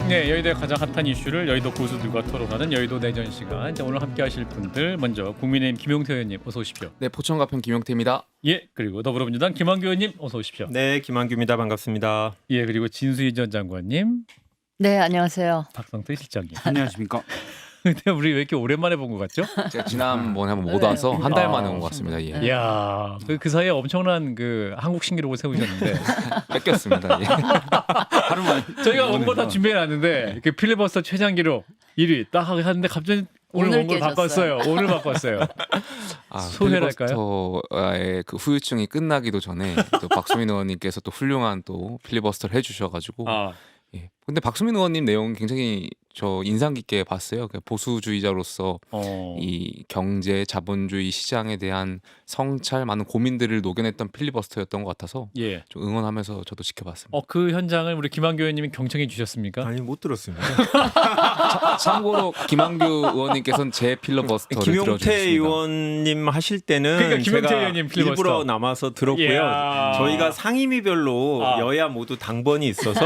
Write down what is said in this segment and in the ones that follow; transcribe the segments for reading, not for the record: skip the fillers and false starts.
네, 여의도의 가장 핫한 이슈를 여의도 고수들과 토론하는 여의도 내전 시간. 자, 오늘 함께하실 분들 먼저 국민의힘 김용태 의원님 어서 오십시오. 네, 포천가평 김용태입니다. 예, 그리고 더불어민주당 김한규 의원님 어서 오십시오. 네, 김한규입니다. 반갑습니다. 예, 그리고 진수희 전 장관님, 네, 안녕하세요. 박성태 실장님. 안녕하십니까? 근데 우리 왜 이렇게 오랜만에 본 것 같죠? 제가 지난번에 한번 못 와서 한 달 만에 온 것 같습니다. 예. 이야, 그 사이에 엄청난 그 한국 신기록을 세우셨는데 뺏겼습니다. 예. 하루만 저희가 원고 다 준비해놨는데 그 필리버스터 최장 기록 1위 딱 하는데 갑자기 오늘 원고를 바꿨어요. 오늘 바꿨어요. 소회랄까요? 필리버스터의 그 후유증이 끝나기도 전에 또 박수민 의원님께서 또 훌륭한 또 필리버스터를 해주셔가지고 예. 근데 박수민 의원님 내용 굉장히 저 인상 깊게 봤어요. 보수주의자로서 이 경제 자본주의 시장에 대한 성찰 많은 고민들을 녹여냈던 필리버스터였던 것 같아서 예. 좀 응원하면서 저도 지켜봤습니다. 그 현장을 우리 김한규 의원님이 경청해 주셨습니까? 아니 못 들었습니다. 참고로 김한규 의원님께서는 제 필리버스터를 김용태 들어주셨습니다. 의원님 하실 때는 그러니까 김용태 제가 의원님 필리버스터. 일부러 남아서 들었고요. 이야. 저희가 상임위별로 여야 모두 당번이 있어서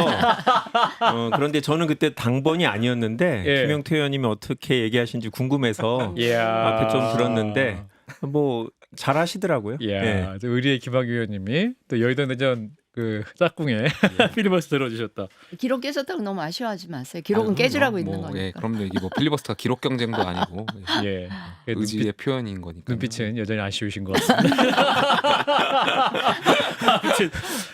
그런데 저는 그때 당번이 아니었는데 예. 김용태 의원님이 어떻게 얘기하신지 궁금해서 이야. 앞에 좀 들었는데 뭐 잘하시더라고요. 이야, 예. 또 의리의 김한규 의원님이 또 여의도 내전 그 짝꿍에 필리버스터 들어주셨다. 기록 깨졌다고 너무 아쉬워하지 마세요. 기록은 아유, 깨지라고 뭐, 있는 뭐, 거니까. 예, 그럼요. 이게 뭐 필리버스터가 기록 경쟁도 아니고 예. 의지의 표현인 거니까. 눈빛은 여전히 아쉬우신 것 같습니다. 아무튼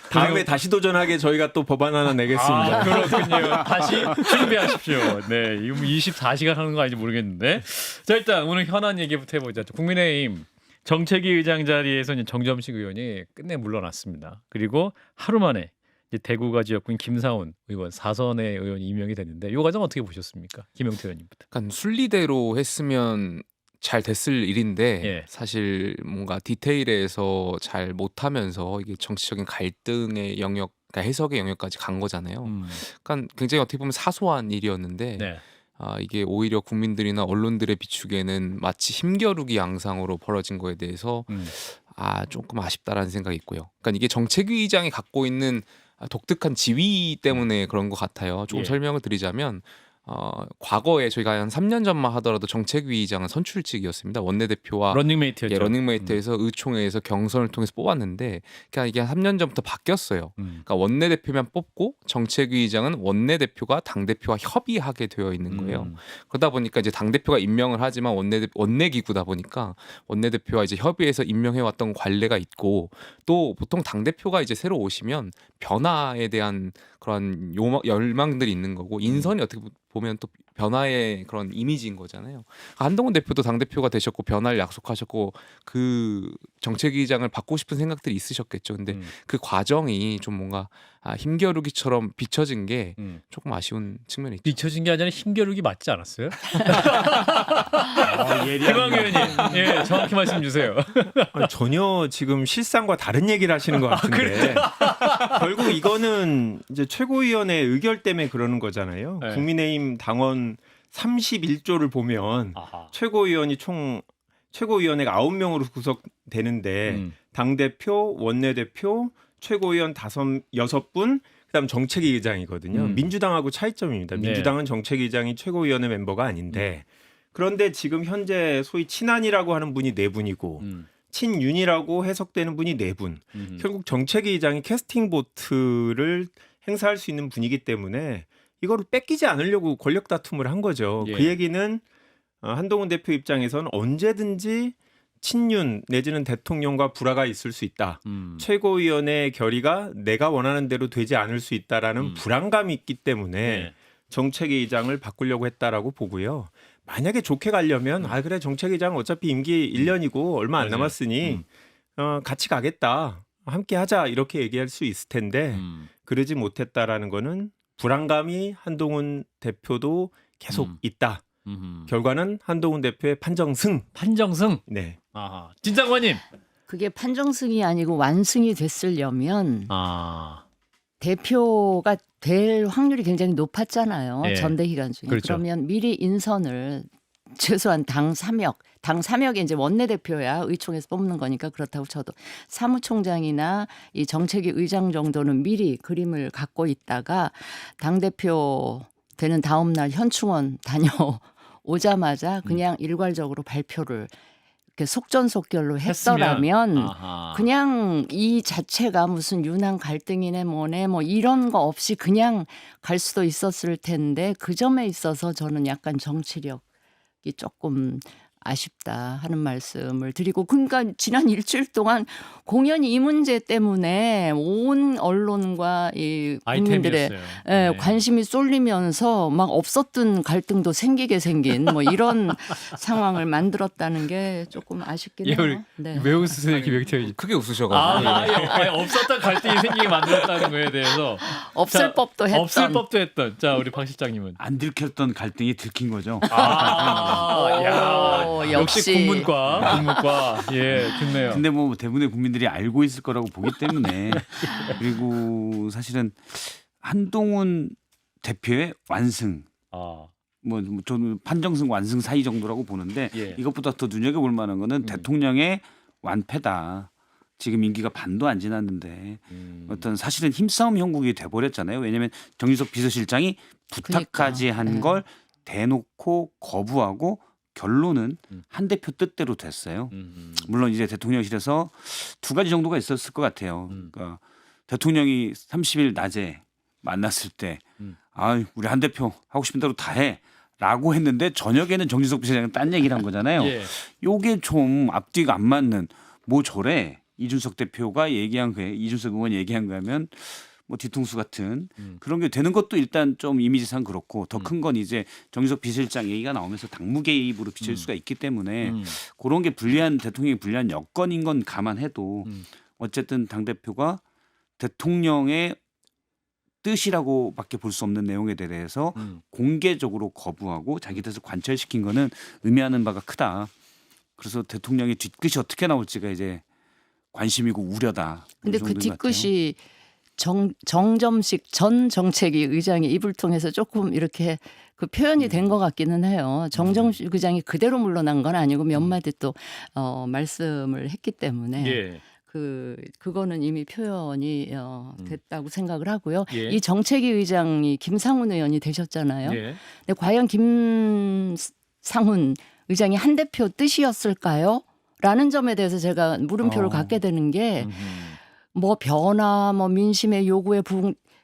다음에 다시 도전하게 저희가 또 법안 하나 내겠습니다. 그렇군요. 다시 준비하십시오. 네, 이거 24시간 하는 거 아닌지 모르겠는데. 자, 일단 오늘 현안 얘기부터 해보자. 국민의힘 정책위 의장 자리에서 이제 정점식 의원이 끝내 물러났습니다. 그리고 하루 만에 이제 대구가 지역군 김사훈 의원 4선의 의원이 임명이 됐는데 이 과정 어떻게 보셨습니까? 김용태 의원님부터. 약간 순리대로 했으면 잘 됐을 일인데 예. 사실 뭔가 디테일에서 잘 못하면서 이게 정치적인 갈등의 영역, 그러니까 해석의 영역까지 간 거잖아요. 그러니까 굉장히 어떻게 보면 사소한 일이었는데 네. 이게 오히려 국민들이나 언론들의 비추기에는 마치 힘겨루기 양상으로 벌어진 거에 대해서 조금 아쉽다라는 생각이 있고요. 그러니까 이게 정책위의장이 갖고 있는 독특한 지위 때문에 그런 것 같아요. 조금 예. 설명을 드리자면 과거에 저희가 한 3년 전만 하더라도 정책위의장은 선출직이었습니다. 원내대표와 런닝메이트였죠. 러닝메이트에서 의총회에서 경선을 통해서 뽑았는데 그러니까 이게 3년 전부터 바뀌었어요. 그러니까 원내대표만 뽑고 정책위의장은 원내대표가 당대표와 협의하게 되어 있는 거예요. 그러다 보니까 이제 당대표가 임명을 하지만 원내기구다 보니까 원내대표와 이제 협의해서 임명해왔던 관례가 있고 또 보통 당대표가 이제 새로 오시면 변화에 대한 그런 열망들이 있는 거고 인선이 어떻게 보면 또 변화의 그런 이미지인 거잖아요. 한동훈 대표도 당대표가 되셨고 변화를 약속하셨고 그 정책위의장을 받고 싶은 생각들이 있으셨겠죠. 근데 그 과정이 좀 뭔가 힘겨루기처럼 비춰진 게 조금 아쉬운 측면이 있죠. 비춰진 게 아니라 힘겨루기 맞지 않았어요? 김한규 의원님, 예, 정확히 말씀 주세요. 전혀 지금 실상과 다른 얘기를 하시는 것 같은데 결국 이거는 이제 최고위원회 의결 때문에 그러는 거잖아요. 네. 국민의힘 당원 31조를 보면 최고위원이 최고위원회가 9명으로 구성되는데 당대표, 원내대표, 최고위원 6분, 그다음 정책위 의장이거든요. 민주당하고 차이점입니다. 네. 민주당은 정책위 의장이 최고위원회 멤버가 아닌데 그런데 지금 현재 소위 친한이라고 하는 분이 4분이고 친윤이라고 해석되는 분이 4분. 결국 정책위 의장이 캐스팅 보트를 행사할 수 있는 분이기 때문에 이거를 뺏기지 않으려고 권력 다툼을 한 거죠. 예. 그 얘기는 한동훈 대표 입장에서는 언제든지 친윤 내지는 대통령과 불화가 있을 수 있다. 최고위원회 결의가 내가 원하는 대로 되지 않을 수 있다라는 불안감이 있기 때문에 네. 정책위의장을 바꾸려고 했다라고 보고요. 만약에 좋게 가려면 그래 정책위의장 어차피 임기 1년이고 얼마 안 맞아요. 남았으니 같이 가겠다. 함께 하자 이렇게 얘기할 수 있을 텐데 그러지 못했다라는 거는 불안감이 한동훈 대표도 계속 있다. 결과는 한동훈 대표의 판정승. 판정승. 네. 진 장관님. 그게 판정승이 아니고 완승이 됐으려면 대표가 될 확률이 굉장히 높았잖아요. 예. 전대 기간 중에. 그렇죠. 그러면 미리 인선을 최소한 당 3역이 이제 원내대표야 의총에서 뽑는 거니까 그렇다고 쳐도 사무총장이나 이 정책위 의장 정도는 미리 그림을 갖고 있다가 당대표 되는 다음 날 현충원 다녀오자마자 그냥 일괄적으로 발표를 이렇게 속전속결로 했더라면 아하. 그냥 이 자체가 무슨 유난 갈등이네 뭐네 뭐 이런 거 없이 그냥 갈 수도 있었을 텐데 그 점에 있어서 저는 약간 정치력이 조금 아쉽다 하는 말씀을 드리고 그러니까 지난 일주일 동안 공연이 이 문제 때문에 온 언론과 이 국민들의 아이템이었어요. 예, 네. 관심이 쏠리면서 막 없었던 갈등도 생기게 생긴 뭐 이런 상황을 만들었다는 게 조금 아쉽긴 예, 우리 해요. 네. 왜 웃으세요, 김백태님? 크게 웃으셔가지고. 없었던 갈등이 생기게 만들었다는 거에 대해서 없을 자, 법도 했던. 없을 법도 했던. 자, 우리 박 실장님은. 안 들켰던 갈등이 들킨 거죠. 야, 역시 역시. 국문과 예, 좋네요. 근데 뭐 대부분의 국민들이 알고 있을 거라고 보기 때문에 그리고 사실은 한동훈 대표의 완승 아, 뭐 저는 판정승 완승 사이 정도라고 보는데 예. 이것보다 더 눈여겨볼 만한 거는 대통령의 완패다. 지금 임기가 반도 안 지났는데 어떤 사실은 힘싸움 형국이 돼버렸잖아요. 왜냐하면 정유석 비서실장이 부탁까지 그러니까. 한 네. 걸 대놓고 거부하고 결론은 한 대표 뜻대로 됐어요. 물론 이제 대통령실에서 두 가지 정도가 있었을 것 같아요. 그러니까 대통령이 30일 낮에 만났을 때 아, 우리 한 대표 하고 싶은 대로 다 해라고 했는데 저녁에는 정진석 비서장은 딴 얘기를 한 거잖아요. 예. 요게 좀 앞뒤가 안 맞는 뭐 저래 이준석 대표가 얘기한 거에 이준석 의원이 얘기한 거면 뭐 뒤통수 같은 그런 게 되는 것도 일단 좀 이미지상 그렇고 더 큰 건 이제 정유석 비서실장 얘기가 나오면서 당무 개입으로 비칠 수가 있기 때문에 그런 게 불리한 대통령이 불리한 여건인 건 감안해도 어쨌든 당 대표가 대통령의 뜻이라고밖에 볼 수 없는 내용에 대해서 공개적으로 거부하고 자기 뜻을 관철시킨 거는 의미하는 바가 크다. 그래서 대통령의 뒤끝이 어떻게 나올지가 이제 관심이고 우려다. 근데 이 그 정도인 것 같아요. 뒤끝이 정점식 전 정책위 의장의 입을 통해서 조금 이렇게 그 표현이 된 것 같기는 해요. 정점식 의장이 그대로 물러난 건 아니고 몇 마디 또 말씀을 했기 때문에 예. 그거는 이미 표현이 됐다고 생각을 하고요. 예. 이 정책위 의장이 김상훈 의원이 되셨잖아요. 예. 근데 과연 김상훈 의장이 한 대표 뜻이었을까요? 라는 점에 대해서 제가 물음표를 갖게 되는 게 뭐 변화, 뭐 민심의 요구에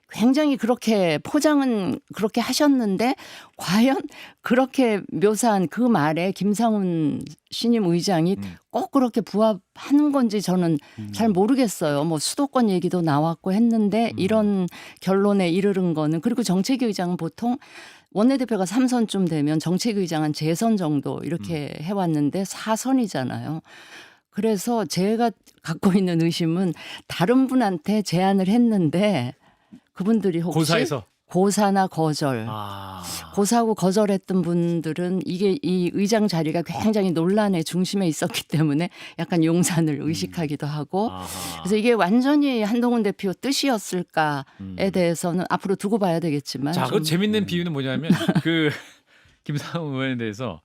굉장히 그렇게 포장은 그렇게 하셨는데 과연 그렇게 묘사한 그 말에 김상훈 신임 의장이 꼭 그렇게 부합하는 건지 저는 잘 모르겠어요. 뭐 수도권 얘기도 나왔고 했는데 이런 결론에 이르는 거는 그리고 정책위 의장은 보통 원내대표가 3선쯤 되면 정책위 의장은 재선 정도 이렇게 해왔는데 4선이잖아요. 그래서 제가 갖고 있는 의심은 다른 분한테 제안을 했는데 그분들이 혹시 고사에서 고사나 거절, 아. 고사하고 거절했던 분들은 이게 이 의장 자리가 굉장히 논란의 중심에 있었기 때문에 약간 용산을 의식하기도 하고 아하. 그래서 이게 완전히 한동훈 대표 뜻이었을까에 대해서는 앞으로 두고 봐야 되겠지만 자, 좀 그 재밌는 비유는 뭐냐면 그 김상훈 의원에 대해서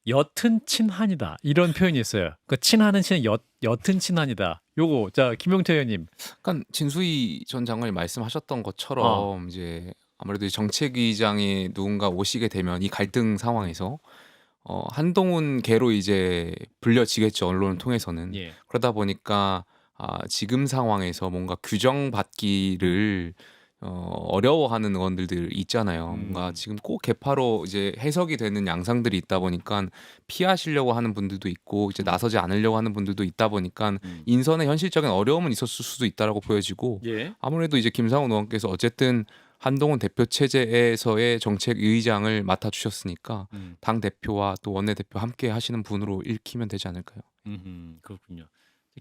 옅은 친한이다 이런 표현이 있어요. 그 친한은 옅은 친한이다. 요거 자 김용태 의원님. 그러니까 진수희 전 장관이 말씀하셨던 것처럼 이제 아무래도 정책위장이 누군가 오시게 되면 이 갈등 상황에서 한동훈 계로 이제 불려지겠죠, 언론을 통해서는. 예. 그러다 보니까 지금 상황에서 뭔가 규정받기를 어려워하는 의원들이 있잖아요. 뭔가 지금 꼭 개파로 이제 해석이 되는 양상들이 있다 보니까 피하시려고 하는 분들도 있고 이제 나서지 않으려고 하는 분들도 있다 보니까 인선의 현실적인 어려움은 있었을 수도 있다라고 보여지고 예. 아무래도 이제 김상훈 의원께서 어쨌든 한동훈 대표 체제에서의 정책 의장을 맡아 주셨으니까 당 대표와 또 원내 대표 함께 하시는 분으로 읽히면 되지 않을까요? 그렇군요.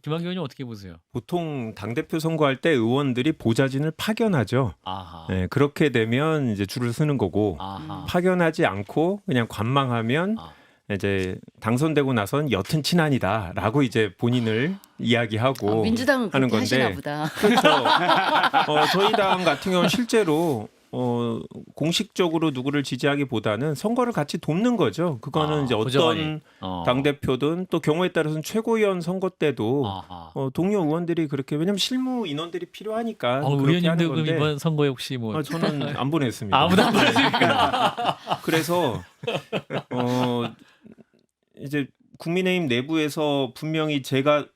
김한규 의원님 어떻게 보세요? 보통 당대표 선거할 때 의원들이 보좌진을 파견하죠. 아하. 네, 그렇게 되면 이제 줄을 서는 거고 아하. 파견하지 않고 그냥 관망하면 아. 이제 당선되고 나선 옅은 친한이다라고 이제 본인을 이야기하고 민주당은 하는 그렇게 하시나 건데 보다. 그렇죠. 저희 당 같은 경우는 실제로 공식적으로 누구를 지지하기보다는 선거를 같이 돕는 거죠. 그거는 이제 고정하니. 어떤 당 대표든 또 경우에 따라서는 최고위원 선거 때도 아하. 동료 의원들이 그렇게 왜냐면 실무 인원들이 필요하니까 그렇게 하는 의원님도 그럼 건데 이번 선거에 혹시 뭐 저는 안 보냈습니다. 아무도 안 보냈으니까. 그래서 이제 국민의힘 내부에서 분명히 제가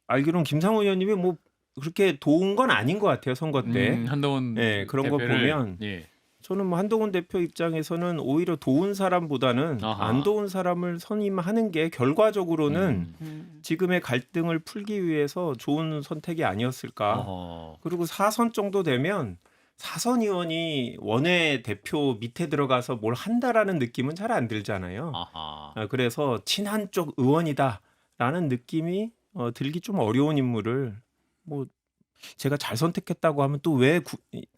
알기로는 김상호 의원님이 뭐 그렇게 도운 건 아닌 것 같아요 선거 때. 한동훈 네, 그런 거 대표를, 보면 예. 저는 뭐 한동훈 대표 입장에서는 오히려 도운 사람보다는 아하. 안 도운 사람을 선임하는 게 결과적으로는 음. 지금의 갈등을 풀기 위해서 좋은 선택이 아니었을까. 어허. 그리고 4선 정도 되면 4선 의원이 원외 대표 밑에 들어가서 뭘 한다라는 느낌은 잘 안 들잖아요. 아하. 그래서 친한 쪽 의원이다라는 느낌이 들기 좀 어려운 인물을 뭐 제가 잘 선택했다고 하면 또 왜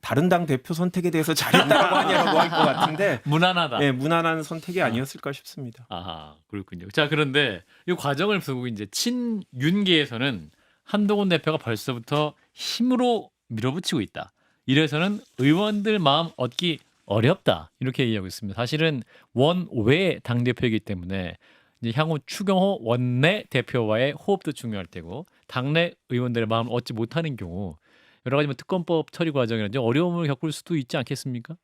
다른 당 대표 선택에 대해서 잘했다고 하냐고 할 것 같은데 무난하다. 네, 무난한 선택이 아니었을까 싶습니다. 아하, 그렇군요. 자, 그런데 이 과정을 두고 이제 친윤계에서는 한동훈 대표가 벌써부터 힘으로 밀어붙이고 있다. 이래서는 의원들 마음 얻기 어렵다. 이렇게 얘기하고 있습니다. 사실은 원외 당대표이기 때문에 이제 향후 추경호 원내 대표와의 호흡도 중요할 테고 당내 의원들의 마음을 얻지 못하는 경우 여러 가지 뭐 특검법 처리 과정이라든지 어려움을 겪을 수도 있지 않겠습니까?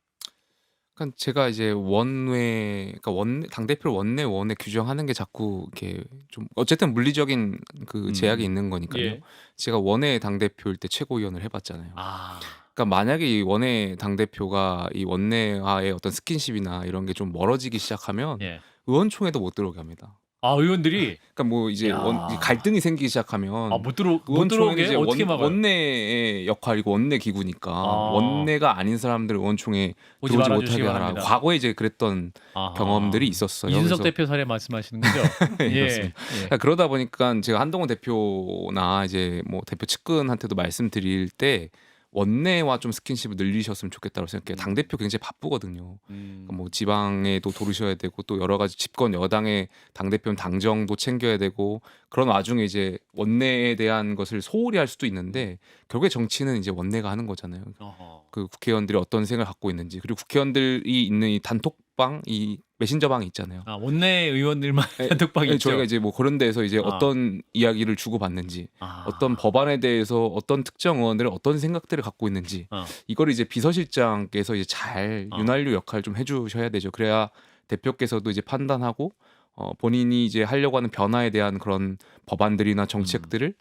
그러니까 제가 이제 그러니까 당 대표를 원내 규정하는 게 자꾸 이렇게 좀 어쨌든 물리적인 그 제약이 있는 거니까요. 예. 제가 원내 당 대표일 때 최고위원을 해봤잖아요. 아, 그러니까 만약에 이 원내 당 대표가 이 원내와의 어떤 스킨십이나 이런 게 좀 멀어지기 시작하면 예. 의원총회도 못 들어오게 합니다. 아, 의원들이 그러니까 뭐 이제 야. 갈등이 생기기 시작하면 못 의원총회는 들어오게 이제 어떻게 막아요? 원내의 역할이고 원내 기구니까 원내가 아닌 사람들 의원총회 오지 들어오지 말아주시기 못하게 하라. 바랍니다. 과거에 이제 그랬던 아하. 경험들이 있었어요. 이준석 그래서 대표 사례 말씀하시는 거죠? 네, 예. 그렇습니다. 그러니까 그러다 보니까 제가 한동훈 대표나 이제 뭐 대표 측근한테도 말씀드릴 때 원내와 좀 스킨십을 늘리셨으면 좋겠다고 생각해요. 당 대표 굉장히 바쁘거든요. 그러니까 뭐 지방에도 도르셔야 되고 또 여러 가지 집권 여당의 당 대표는 당정도 챙겨야 되고 그런 와중에 이제 원내에 대한 것을 소홀히 할 수도 있는데 결국에 정치는 이제 원내가 하는 거잖아요. 어허. 그 국회의원들이 어떤 생각을 갖고 있는지 그리고 국회의원들이 있는 이 단톡방 이 메신저방이 있잖아요. 아, 원내 의원들만 단톡방이 있죠. 저희가 이제 뭐 그런 데서 이제 어떤 이야기를 주고받는지 어떤 법안에 대해서 어떤 특정 의원들은 어떤 생각들을 갖고 있는지 이걸 이제 비서실장께서 이제 잘 윤활유 역할 좀 해주셔야 되죠. 그래야 대표께서도 이제 판단하고 본인이 이제 하려고 하는 변화에 대한 그런 법안들이나 정책들을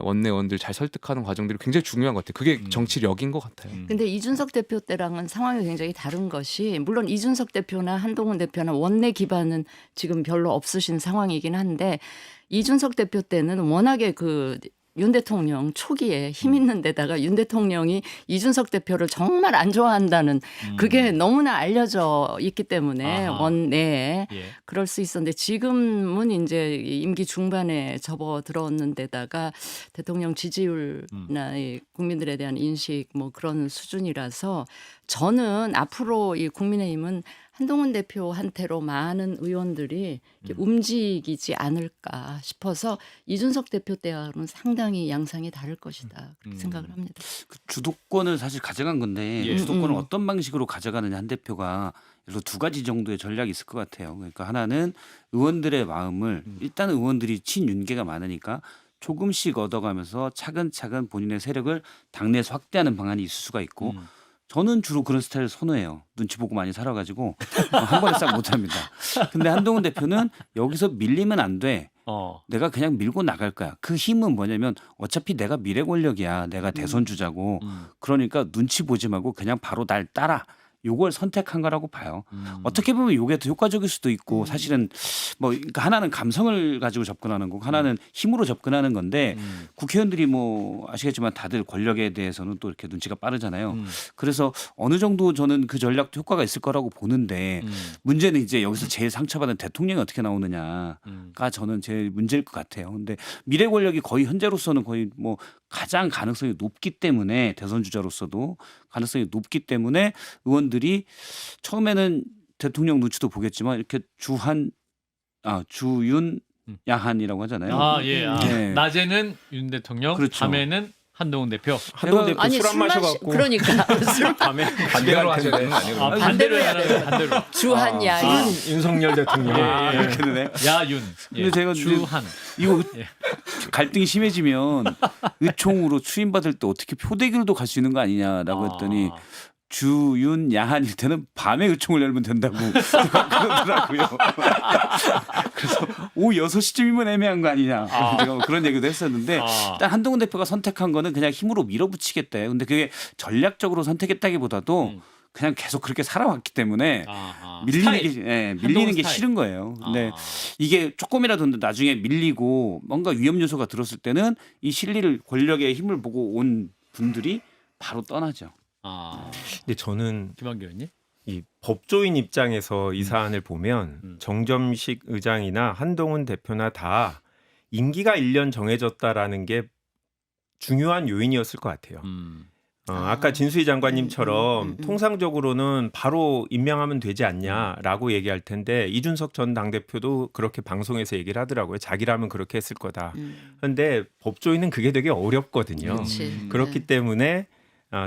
원내 의원들 잘 설득하는 과정들이 굉장히 중요한 것 같아요. 그게 정치력인 것 같아요. 근데 이준석 대표 때랑은 상황이 굉장히 다른 것이 물론 이준석 대표나 한동훈 대표나 원내 기반은 지금 별로 없으신 상황이긴 한데 이준석 대표 때는 워낙에 그 윤 대통령 초기에 힘 있는 데다가 윤 대통령이 이준석 대표를 정말 안 좋아한다는 그게 너무나 알려져 있기 때문에 아하. 원내에 예. 그럴 수 있었는데 지금은 이제 임기 중반에 접어들었는 데다가 대통령 지지율이나 이 국민들에 대한 인식 뭐 그런 수준이라서 저는 앞으로 이 국민의힘은 한동훈 대표한테로 많은 의원들이 이렇게 움직이지 않을까 싶어서 이준석 대표 때와는 상당히 양상이 다를 것이다 그렇게 생각을 합니다. 그 주도권을 사실 가져간 건데 예. 주도권을 어떤 방식으로 가져가느냐 한 대표가 예를 들어 두 가지 정도의 전략이 있을 것 같아요. 그러니까 하나는 의원들의 마음을 일단 의원들이 친윤계가 많으니까 조금씩 얻어가면서 차근차근 본인의 세력을 당내에서 확대하는 방안이 있을 수가 있고 저는 주로 그런 스타일을 선호해요. 눈치 보고 많이 살아가지고 한 번에 싹 못합니다. 근데 한동훈 대표는 여기서 밀리면 안 돼. 내가 그냥 밀고 나갈 거야. 그 힘은 뭐냐면 어차피 내가 미래 권력이야. 내가 대선 주자고. 그러니까 눈치 보지 말고 그냥 바로 날 따라. 요걸 선택한 거라고 봐요. 어떻게 보면 요게 더 효과적일 수도 있고 사실은 뭐 그러니까 하나는 감성을 가지고 접근하는 거고 하나는 힘으로 접근하는 건데 국회의원들이 뭐 아시겠지만 다들 권력에 대해서는 또 이렇게 눈치가 빠르잖아요. 그래서 어느 정도 저는 그 전략도 효과가 있을 거라고 보는데 문제는 이제 여기서 제일 상처받은 대통령이 어떻게 나오느냐가 저는 제일 문제일 것 같아요. 근데 미래 권력이 거의 현재로서는 거의 뭐 가장 가능성이 높기 때문에 대선 주자로서도 가능성이 높기 때문에 의원들이 처음에는 대통령 눈치도 보겠지만 이렇게 주윤 야한이라고 하잖아요. 예. 네. 낮에는 윤 대통령, 그렇죠. 밤에는 한동훈 대표. 한동훈 대표 아니 술 안 술 마시 마셔갖고 그러니까 술 밤에 반대로 하셔야 되는 거 아니에요? 아, 그러면? 반대로 해야 반대로 해야 반대로. 주한 야윤 윤석열 대통령. 예, 예. 그렇게 되네. 야윤. 예. 근데 제가 주한. 이거 예. 갈등이 심해지면 의총으로 추임받을 때 어떻게 표대결도 갈 수 있는 거 아니냐라고 했더니 주윤 야한일 때는 밤에 의총을 열면 된다고 그러더라고요. 그래서 오후 6시쯤이면 애매한 거 아니냐. 제가 뭐 그런 얘기도 했었는데 일단 한동훈 대표가 선택한 거는 그냥 힘으로 밀어붙이겠다. 근데 그게 전략적으로 선택했다기보다도 그냥 계속 그렇게 살아왔기 때문에 밀리는 게 싫은 거예요. 근데 이게 조금이라도 나중에 밀리고 뭔가 위험 요소가 들었을 때는 이 실리를 권력의 힘을 보고 온 분들이 바로 떠나죠. 근데 저는 김한규 의원님. 이 법조인 입장에서 이 사안을 보면 정점식 의장이나 한동훈 대표나 다 임기가 1년 정해졌다라는 게 중요한 요인이었을 것 같아요. 아까 진수희 장관님처럼 통상적으로는 바로 임명하면 되지 않냐라고 얘기할 텐데 이준석 전 당대표도 그렇게 방송에서 얘기를 하더라고요. 자기라면 그렇게 했을 거다. 그런데 법조인은 그게 되게 어렵거든요. 그렇기 때문에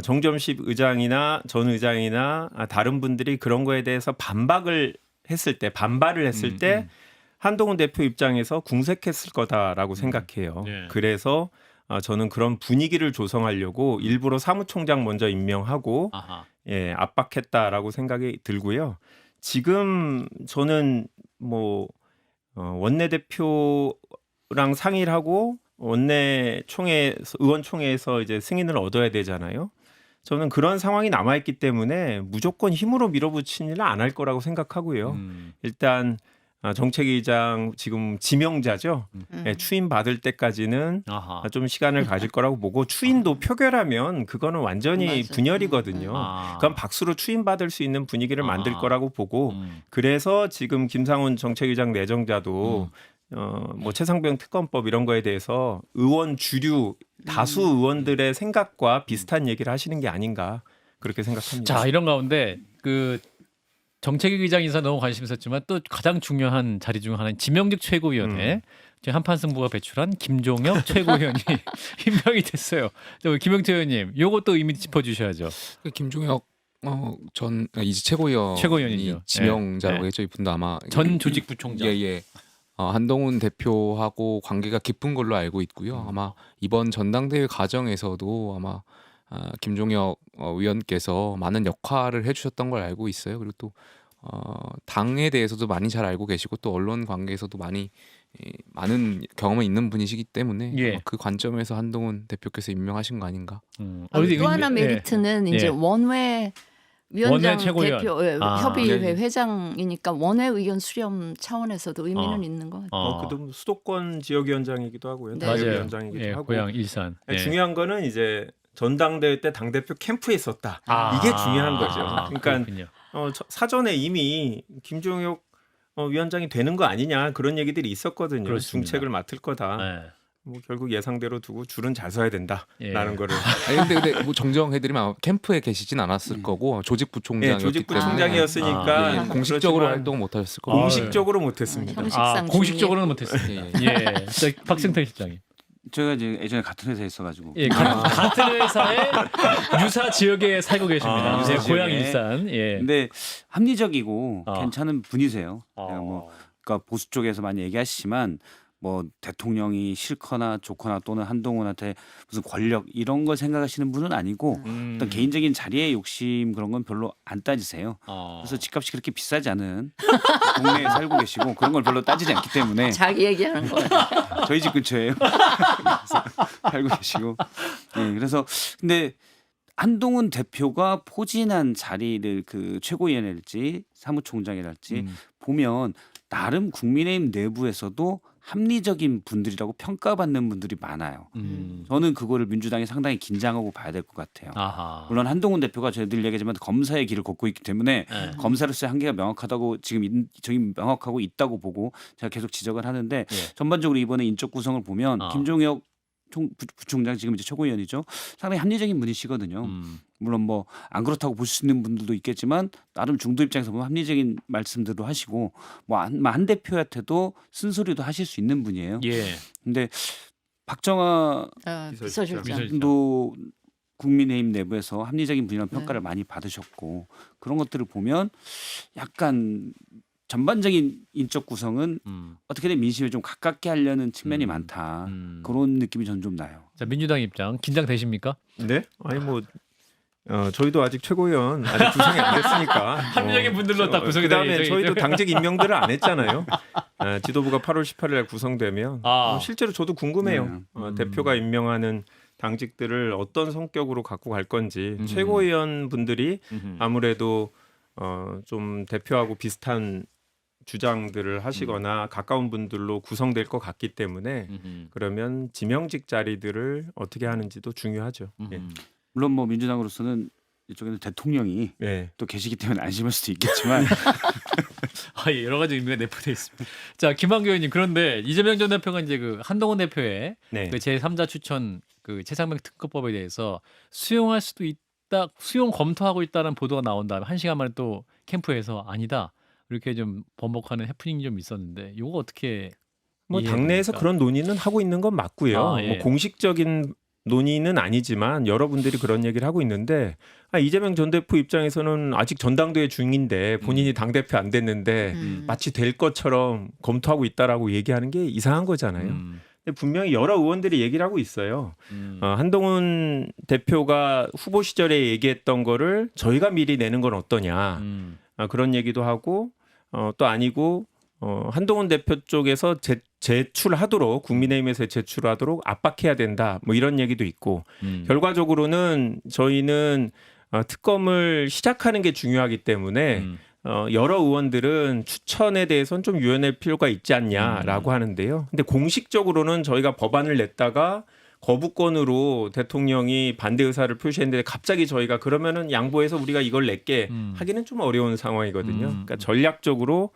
정점식 의장이나 전 의장이나 다른 분들이 그런 거에 대해서 반발을 했을 때 한동훈 대표 입장에서 궁색했을 거다라고 생각해요. 네. 그래서 저는 그런 분위기를 조성하려고 일부러 사무총장 먼저 임명하고 압박했다라고 생각이 들고요. 지금 저는 뭐 원내대표랑 상의를 하고 의원총회에서 이제 승인을 얻어야 되잖아요. 저는 그런 상황이 남아있기 때문에 무조건 힘으로 밀어붙이는 일은 안 할 거라고 생각하고요. 일단 정책위의장 지금 지명자죠. 추임 받을 때까지는 좀 시간을 가질 거라고 보고 추임도 표결하면 그거는 완전히 맞아. 분열이거든요. 그건 박수로 추임 받을 수 있는 분위기를 만들 거라고 보고 그래서 지금 김상훈 정책위의장 내정자도 뭐 최상병 특검법 이런 거에 대해서 의원 주류 다수 의원들의 생각과 비슷한 얘기를 하시는 게 아닌가 그렇게 생각합니다. 자, 이런 가운데 그 정책위 의장 인사 너무 관심 있었지만 또 가장 중요한 자리 중 하나인 지명직 최고위원회 지금 한판 승부가 배출한 김종혁 최고위원이 임명이 됐어요. 김영태 의원님, 요것도 의미 짚어주셔야죠. 김종혁 전 이제 최고위원이 최고위원이죠. 지명자라고 예. 했죠. 이분도 아마 전 조직부총장. 예. 한동훈 대표하고 관계가 깊은 걸로 알고 있고요. 아마 이번 전당대회 과정에서도 아마 김종혁 위원께서 많은 역할을 해주셨던 걸 알고 있어요. 그리고 또 당에 대해서도 많이 잘 알고 계시고 또 언론 관계에서도 많은 경험이 있는 분이시기 때문에 아마 그 관점에서 한동훈 대표께서 임명하신 거 아닌가. 또 하나 메리트는 이제 원외 위원장 최고위원. 대표 협의회 회장이니까 원외 의견 수렴 차원에서도 의미는 있는 것 같아요. 그도 수도권 지역위원장이기도 하고요. 네. 당협위원장이기도 하고. 고향 일산. 중요한 거는 이제 전당대회 때 당대표 캠프에 있었다. 이게 중요한 거죠. 그러니까 사전에 이미 김종혁 위원장이 되는 거 아니냐 그런 얘기들이 있었거든요. 그렇습니다. 중책을 맡을 거다. 뭐 결국 예상대로 두고 줄은 잘 서야 된다라는 거를. 근데 뭐 정정해드리면 아마 캠프에 계시진 않았을 거고 조직부총장이었기 조직부총장이었으니까 공식적으로 활동 못하셨을 거고. 공식적으로 못했습니다. 형식상 공식적으로는 못했어요. 박승태 실장이. 제가 이제 예전에 같은 회사에 있어가지고 같은 회사에 유사 지역에 살고 계십니다. 유사 고향 지역에. 일산. 근데 합리적이고 괜찮은 분이세요. 그러니까 보수 쪽에서 많이 얘기하시지만 뭐 대통령이 싫거나 좋거나 또는 한동훈한테 무슨 권력 이런 걸 생각하시는 분은 아니고 어떤 개인적인 자리의 욕심 그런 건 별로 안 따지세요. 그래서 집값이 그렇게 비싸지 않은 동네에 살고 계시고 그런 걸 별로 따지지 않기 때문에 자기 얘기하는 거. 저희 집 근처에요. 그래서 살고 계시고. 그래서 근데 한동훈 대표가 포진한 자리를 그 최고위원회랄지 사무총장이랄지 보면 나름 국민의힘 내부에서도 합리적인 분들이라고 평가받는 분들이 많아요. 저는 그거를 민주당이 상당히 긴장하고 봐야 될 것 같아요. 물론 한동훈 대표가 제가 늘 얘기하지만 검사의 길을 걷고 있기 때문에 검사로서의 한계가 명확하다고 지금 저희 명확하고 있다고 보고 제가 계속 지적을 하는데 전반적으로 이번에 인적 구성을 보면 김종혁 부총장 지금 이제 최고위원이죠. 상당히 합리적인 분이시거든요. 물론 뭐 안 그렇다고 보실 수 있는 분들도 있겠지만 나름 중도 입장에서 보면 합리적인 말씀들도 하시고 뭐 한 대표한테도 쓴소리도 하실 수 있는 분이에요. 근데 박정아 비서실장. 비서실장. 도 국민의힘 내부에서 합리적인 분이라는 네. 평가를 많이 받으셨고 그런 것들을 보면 약간 전반적인 인적 구성은 어떻게든 민심에 좀 가깝게 하려는 측면이 많다. 그런 느낌이 전 좀 나요. 자 민주당 입장 긴장되십니까? 네? 아니 뭐 저희도 아직 최고위원 아직 구성이 안 됐으니까 합리적인 분들로 딱 구성이 그다음에 돼야죠. 저희도 당직 임명들을 안 했잖아요. 지도부가 8월 18일 날 구성되면 실제로 저도 궁금해요. 대표가 임명하는 당직들을 어떤 성격으로 갖고 갈 건지 최고위원 분들이 아무래도 좀 대표하고 비슷한 주장들을 하시거나 가까운 분들로 구성될 것 같기 때문에 그러면 지명직 자리들을 어떻게 하는지도 중요하죠. 예. 물론 뭐 민주당으로서는 이쪽에는 대통령이 예. 또 계시기 때문에 안심할 수도 있겠지만 예, 여러 가지 의미가 내포되어 있습니다. 자 김한규 의원님 그런데 이재명 전 대표가 이제 그 한동훈 대표의 네. 그 제3자 추천 그 최상병 특검법에 대해서 수용할 수도 있다, 수용 검토하고 있다는 보도가 나온 다음에 1시간 만에 또 캠프에서 아니다 이렇게 좀 번복하는 해프닝이 좀 있었는데 이거 어떻게 뭐 이해해야 당내에서 됩니까? 그런 논의는 하고 있는 건 맞고요. 예. 뭐 공식적인 논의는 아니지만 여러분들이 그런 얘기를 하고 있는데 이재명 전 대표 입장에서는 아직 전당대회 중인데 본인이 당대표 안 됐는데 마치 될 것처럼 검토하고 있다라고 얘기하는 게 이상한 거잖아요. 근데 분명히 여러 의원들이 얘기를 하고 있어요. 한동훈 대표가 후보 시절에 얘기했던 거를 저희가 미리 내는 건 어떠냐. 그런 얘기도 하고 또 아니고 한동훈 대표 쪽에서 제출하도록 국민의힘에서 제출하도록 압박해야 된다. 뭐 이런 얘기도 있고 결과적으로는 저희는 특검을 시작하는 게 중요하기 때문에 여러 의원들은 추천에 대해서는 좀 유연할 필요가 있지 않냐라고 하는데요. 근데 공식적으로는 저희가 법안을 냈다가 거부권으로 대통령이 반대 의사를 표시했는데 갑자기 저희가 그러면은 양보해서 우리가 이걸 낼게 하기는 좀 어려운 상황이거든요. 그러니까 전략적으로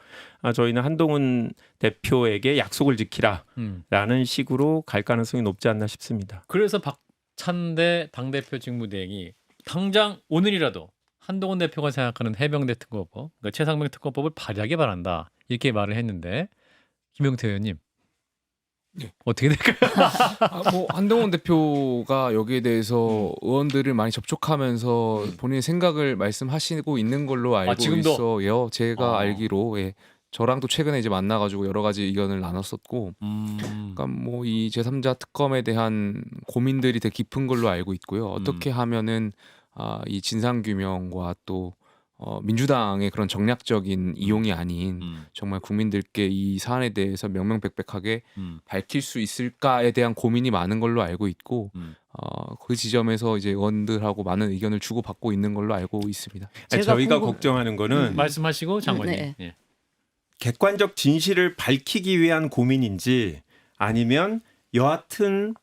저희는 한동훈 대표에게 약속을 지키라라는 식으로 갈 가능성이 높지 않나 싶습니다. 그래서 박찬대 당대표 직무대행이 당장 오늘이라도 한동훈 대표가 생각하는 해병대 특검법, 그러니까 최상병 특검법을 발의하기 바란다 이렇게 말을 했는데 김용태 의원님 네. 어떻게 될까요? 뭐 한동훈 대표가 여기에 대해서 의원들을 많이 접촉하면서 본인의 생각을 말씀하시고 있는 걸로 알고 지금도? 있어요. 제가 알기로 저랑도 최근에 이제 만나가지고 여러 가지 의견을 나눴었고, 그러니까 뭐 이 제3자 특검에 대한 고민들이 되게 깊은 걸로 알고 있고요. 어떻게 하면은 이 진상 규명과 또 민주당의 그런 정략적인 이용이 아닌 정말 국민들께 이 사안에 대해서 명명백백하게 밝힐 수 있을까에 대한 고민이 많은 걸로 알고 있고 그 지점에서 이제 의원들하고 많은 의견을 주고받고 있는 걸로 알고 있습니다. 저희가 걱정하는 거는 말씀하시고 장관님. 네. 예. 객관적 진실을 밝히기 위한 고민인지 아니면 여하튼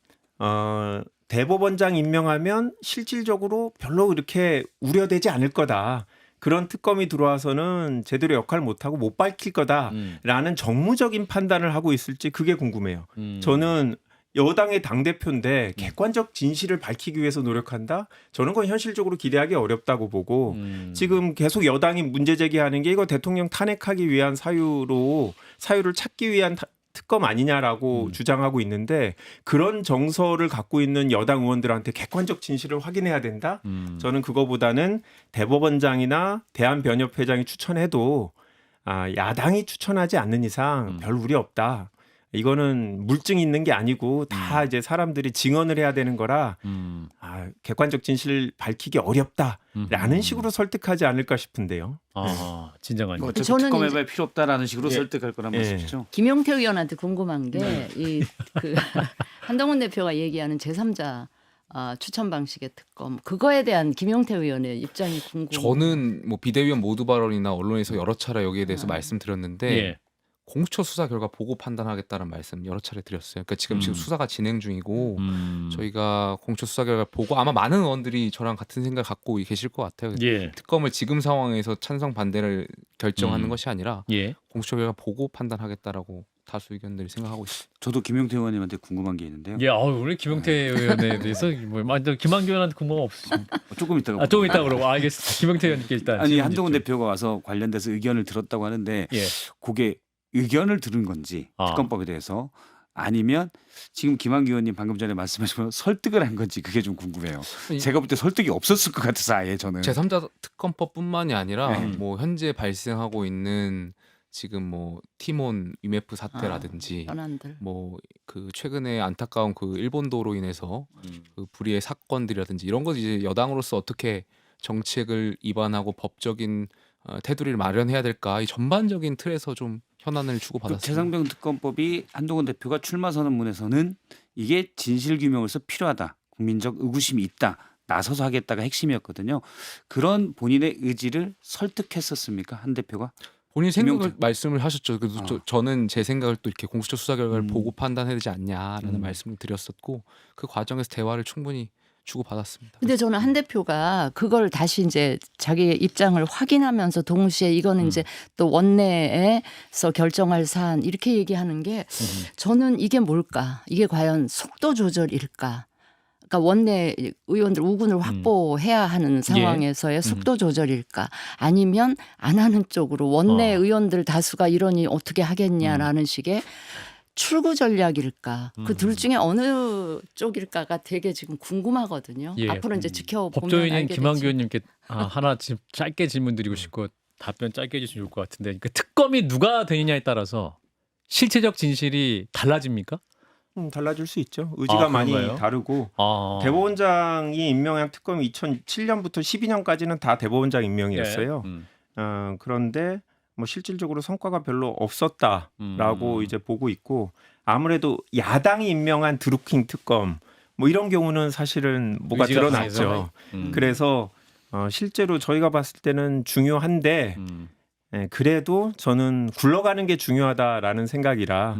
대법원장 임명하면 실질적으로 별로 이렇게 우려되지 않을 거다. 그런 특검이 들어와서는 제대로 역할을 못하고 못 밝힐 거다라는 정무적인 판단을 하고 있을지 그게 궁금해요. 저는 여당의 당대표인데 객관적 진실을 밝히기 위해서 노력한다? 저는 그건 현실적으로 기대하기 어렵다고 보고 지금 계속 여당이 문제 제기하는 게 이거 대통령 탄핵하기 위한 사유를 찾기 위한 특검 아니냐라고 주장하고 있는데 그런 정서를 갖고 있는 여당 의원들한테 객관적 진실을 확인해야 된다? 저는 그거보다는 대법원장이나 대한변협회장이 추천해도 야당이 추천하지 않는 이상 별 우려 없다. 이거는 물증이 있는 게 아니고 다 이제 사람들이 증언을 해야 되는 거라 객관적 진실을 밝히기 어렵다라는 식으로 설득하지 않을까 싶은데요. 진정한. 뭐 어차피 저는 특검 이제- 해봐야 필요 없다라는 식으로 예. 설득할 거란 예. 말씀이죠. 김용태 의원한테 궁금한 네. 게 그 한동훈 대표가 얘기하는 제3자 추천 방식의 특검 그거에 대한 김용태 의원의 입장이 궁금해요. 저는 뭐 비대위원 모두 발언이나 언론에서 여러 차례 여기에 대해서 말씀드렸는데 예. 공수처 수사 결과 보고 판단하겠다는 말씀 여러 차례 드렸어요. 그러니까 지금 수사가 진행 중이고 저희가 공수처 수사 결과 보고 아마 많은 의원들이 저랑 같은 생각 갖고 계실 것 같아요. 예. 특검을 지금 상황에서 찬성 반대를 결정하는 것이 아니라 예. 공수처 결과 보고 판단하겠다라고 다수 의견들이 생각하고 있습니다. 저도 김용태 의원님한테 궁금한 게 있는데요. 예. 우리 김용태 의원에 대해서 뭐 완전 김한규 의원한테 궁금한 거 없으십니까? 조금 이따가 조금 이따 그러고 알겠습니다. 김용태 의원님께 일단 아니 질문 한동훈 집중. 대표가 와서 관련돼서 의견을 들었다고 하는데 예. 그게 의견을 들은 건지 아. 특검법에 대해서 아니면 지금 김한기 의원님 방금 전에 말씀하신 거 설득을 한 건지 그게 좀 궁금해요. 이- 제가 볼 때 설득이 없었을 것 같아서 아예 저는. 제3자 특검법뿐만이 아니라 네. 뭐 현재 발생하고 있는 지금 뭐 티몬 위메프 사태라든지 현안들. 뭐 그 최근에 안타까운 그 일본도로 인해서 그 불의의 사건들이라든지 이런 거 이제 여당으로서 어떻게 정책을 입안하고 법적인 테두리를 마련해야 될까 이 전반적인 틀에서 좀 현안을 그 주고받았습니다. 최상병 특검법이 한동훈 대표가 출마 선언문에서는 이게 진실 규명으로서 필요하다. 국민적 의구심이 있다. 나서서 하겠다가 핵심이었거든요. 그런 본인의 의지를 설득했었습니까? 한 대표가? 본인 생각을 김용태. 말씀을 하셨죠. 그래서 어. 저는 제 생각을 또 이렇게 공수처 수사 결과를 음. 보고 판단해야 되지 않냐라는 음. 말씀을 드렸었고 그 과정에서 대화를 충분히 주고받았습니다. 근데 저는 한 대표가 그걸 다시 이제 자기의 입장을 확인하면서 동시에 이거는 이제 또 원내에서 결정할 사안 이렇게 얘기하는 게 저는 이게 뭘까? 이게 과연 속도 조절일까? 그러니까 원내 의원들 우군을 확보해야 하는 상황에서의 속도 조절일까? 아니면 안 하는 쪽으로 원내 의원들 다수가 이러니 어떻게 하겠냐라는 식의 출구 전략일까? 그 둘 중에 어느 쪽일까가 되게 지금 궁금하거든요. 예. 앞으로 이제 지켜보면 법조인인 알게 김한기 되지. 의원님께 하나 짧게 질문 드리고 싶고 답변 짧게 해주시면 좋을 것 같은데 그 특검이 누가 되느냐에 따라서 실체적 진실이 달라집니까? 달라질 수 있죠. 의지가 많이 그런가요? 다르고 아. 대법원장이 임명한 특검이 2007년부터 12년까지는 다 대법원장 임명이었어요. 네. 그런데 뭐 실질적으로 성과가 별로 없었다라고 이제 보고 있고 아무래도 야당이 임명한 드루킹 특검 뭐 이런 경우는 사실은 뭐가 의지가 드러났죠. 강해서. 그래서 실제로 저희가 봤을 때는 중요한데 그래도 저는 굴러가는 게 중요하다라는 생각이라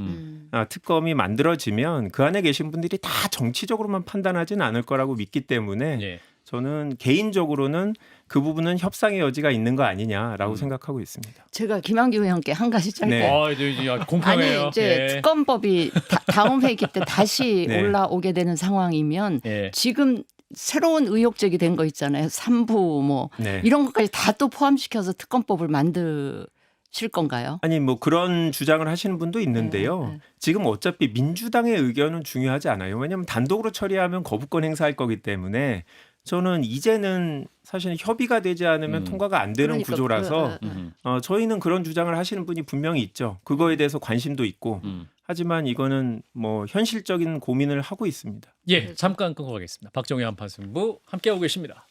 특검이 만들어지면 그 안에 계신 분들이 다 정치적으로만 판단하진 않을 거라고 믿기 때문에 예. 저는 개인적으로는 그 부분은 협상의 여지가 있는 거 아니냐라고 생각하고 있습니다. 제가 김한기 의원께 한 가지 짧게. 네. 이제 공평해요. 아니 이제 예. 특검법이 다음 회기 때 다시 네. 올라오게 되는 상황이면 예. 지금 새로운 의혹 제기된 거 있잖아요. 3부 뭐 네. 이런 것까지 다 또 포함시켜서 특검법을 만드실 건가요? 아니 뭐 그런 주장을 하시는 분도 있는데요. 네. 지금 어차피 민주당의 의견은 중요하지 않아요. 왜냐하면 단독으로 처리하면 거부권 행사할 거기 때문에 저는 이제는 사실 협의가 되지 않으면 통과가 안 되는 그러니까 구조라서 저희는 그런 주장을 하시는 분이 분명히 있죠. 그거에 대해서 관심도 있고 하지만 이거는 뭐 현실적인 고민을 하고 있습니다. 예, 잠깐 끊고 가겠습니다. 박정희 한판승부 함께하고 계십니다.